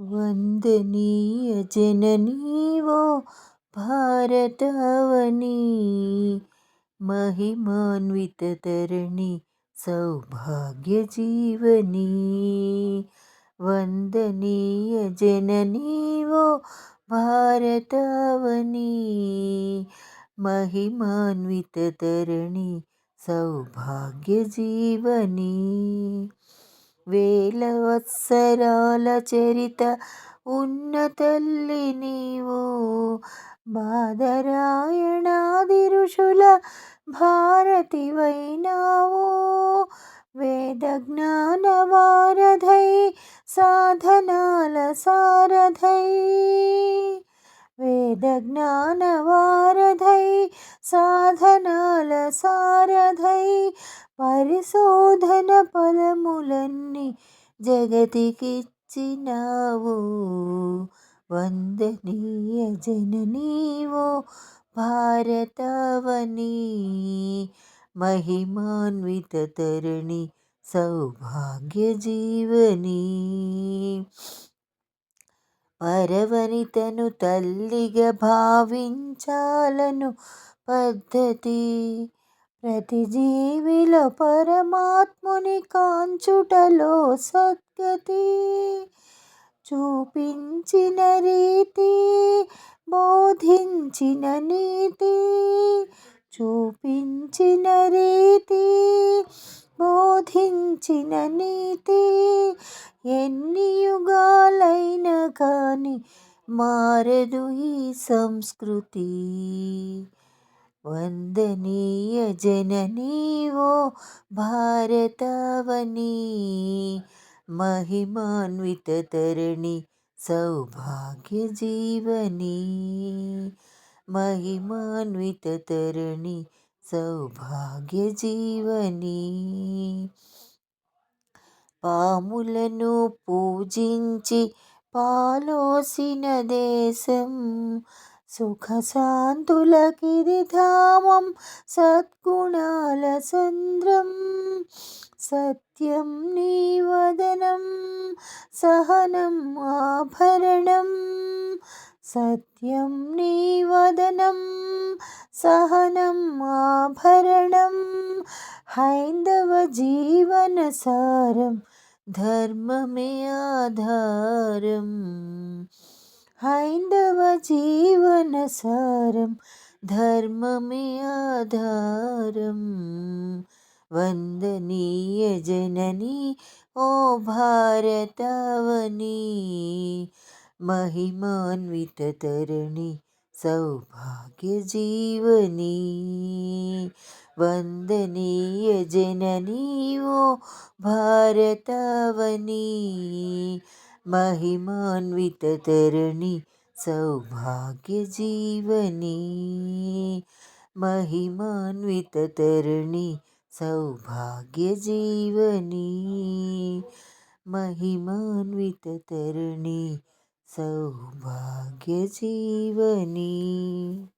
ವಂದನೀಯ ಜನನೀ वो ಭಾರತಾವನಿ, महिमान्वित तरणि सौभाग्य जीवनी। ವಂದನೀಯ ಜನನೀ वो ಭಾರತಾವನಿ, महिमान्वित तरणि सौभाग्य जीवनी। వేల వత్సరాల చరిత ఉన్న తల్లి నీవు, బాదరాయణాది ఋషుల భారతివైనావు। వేద జ్ఞాన వారధై సాధనాల సారథై, వేద జ్ఞాన వారధై సాధనాల సారథై, పరిశోధన ఫలములన్నీ జగతికిచ్చినావు। వందనీయ జననీ वो భారతావని, महिमान्वित तरणि सौभाग्य जीवनी। పరవనితను తల్లిగా భావించాలను పద్ధతి, ప్రతి జీవిలో పరమాత్ముని కాంచుటలో సద్గతి। చూపించిన రీతి బోధించిన నీతి, చూపించిన రీతి బోధించిన నీతి, ఎన్ని యుగాలైనా కానీ మారదు ఈ సంస్కృతి। వందనీయ जननी वो भारतावनी, महिमान्वित तरणि सौभाग्य जीवनी। महिमान्वित तरणि सौभाग्य जीवनी। పాములను పూజించి పాలోసిన దేశం, సుఖశాంతులకిది ధామం సద్గుణాల సంద్రం। సత్యం నీ వదనం సహనం ఆభరణం, సత్యం నీ వదనం సహనం ఆభరణం। హైందవ జీవన సారం ధర్మమే ఆధారం, హైందవ జీవన సారం ధర్మమే ఆధారం। వందనీయ जननी ओ भारतावनी, महिमान्वित तरणि सौभाग्य जीवनी। వందనీయ जननी वो भारतावनी, महिमान्वित तरणि सौभाग्य जीवनी। महिमान्वित तरणि सौभाग्य जीवनी, महिमान्वित तरणि सौभाग्य जीवनी।